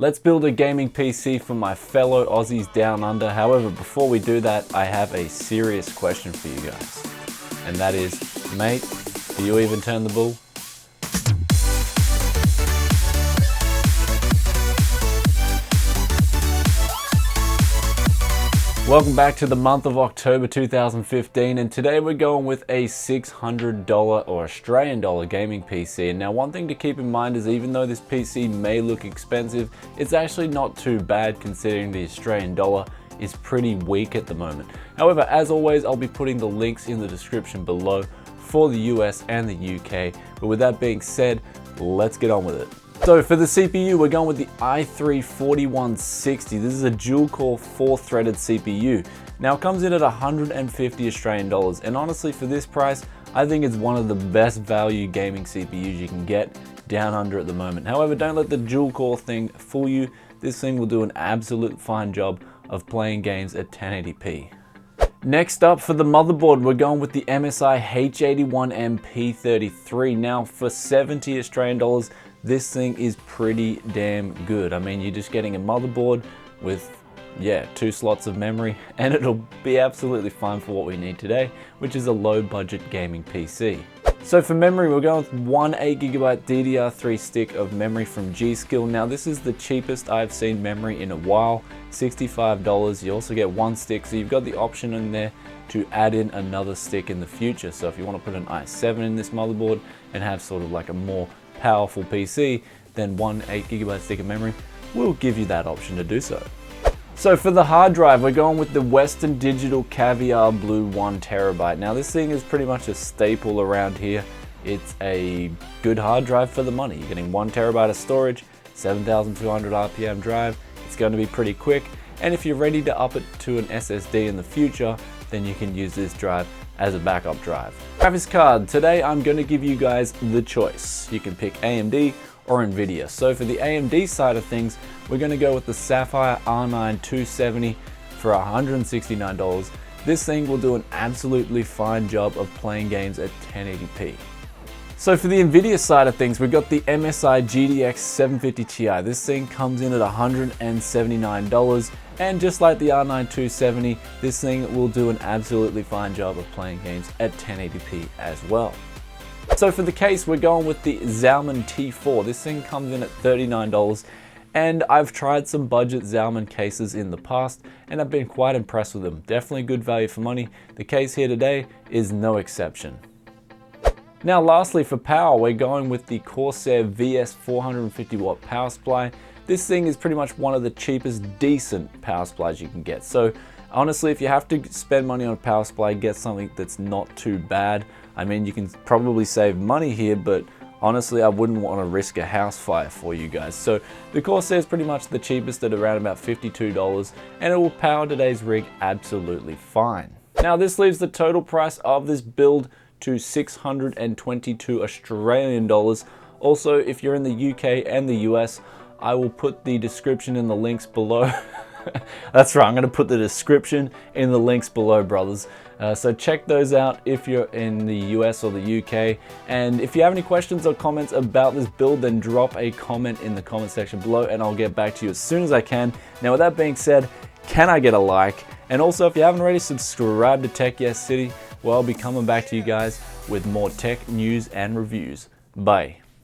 Let's build a gaming PC for my fellow Aussies down under. However, before we do that, I have a serious question for you guys. And that is, mate, do you even turn the bull? Welcome back to the month of October 2015, and today we're going with a $600 or Australian dollar gaming PC. And now one thing to keep in mind is even though this PC may look expensive, it's actually not too bad considering the Australian dollar is pretty weak at the moment. However, as always, I'll be putting the links in the description below for the US and the UK. But with that being said, let's get on with it. So for the CPU, we're going with the i3-4160. This is a dual-core 4-threaded CPU. Now it comes in at 150 Australian dollars, and honestly for this price, I think it's one of the best value gaming CPUs you can get down under at the moment. However, don't let the dual-core thing fool you. This thing will do an absolute fine job of playing games at 1080p. Next up, for the motherboard, we're going with the MSI H81MP33. Now for 70 Australian dollars, this thing is pretty damn good. I mean, you're just getting a motherboard with, 2 slots of memory, and it'll be absolutely fine for what we need today, which is a low budget gaming PC. So for memory, we're going with one 8GB DDR3 stick of memory from G.SKILL. Now this is the cheapest I've seen memory in a while, $65. You also get one stick, so you've got the option in there to add in another stick in the future. So if you want to put an i7 in this motherboard and have sort of like a more powerful PC, then one 8GB stick of memory will give you that option to do so. So for the hard drive, we're going with the Western Digital Caviar Blue 1TB. Now this thing is pretty much a staple around here. It's a good hard drive for the money. You're getting 1TB of storage, 7,200 RPM drive. It's going to be pretty quick, and if you're ready to up it to an SSD in the future, then you can use this drive as a backup drive. Graphics card, today I'm going to give you guys the choice. You can pick AMD or Nvidia. So for the AMD side of things, we're going to go with the Sapphire R9 270 for $169. This thing will do an absolutely fine job of playing games at 1080p. So for the Nvidia side of things, we've got the MSIGTX 750 Ti. This thing comes in at $179, and just like the R9 270, this thing will do an absolutely fine job of playing games at 1080p as well. So for the case, we're going with the Zalman T4. This thing comes in at $39, and I've tried some budget Zalman cases in the past, and I've been quite impressed with them. Definitely good value for money. The case here today is no exception. Now lastly, for power, we're going with the CORSAIR VS 450 watt power supply. This thing is pretty much one of the cheapest decent power supplies you can get. So honestly, if you have to spend money on a power supply, get something that's not too bad. I mean, you can probably save money here, but honestly, I wouldn't want to risk a house fire for you guys. So the CORSAIR is pretty much the cheapest at around about $52, and it will power today's rig absolutely fine. Now this leaves the total price of this build to 622 Australian dollars. Also, if you're in the UK and the US, I will put the description in the links below. That's right, I'm going to put the description in the links below, brothers. So check those out if you're in the US or the UK. And if you have any questions or comments about this build, then drop a comment in the comment section below and I'll get back to you as soon as I can. Now with that being said, can I get a like? And also, if you haven't already subscribed to Tech Yes City, well, I'll be coming back to you guys with more tech news and reviews. Bye.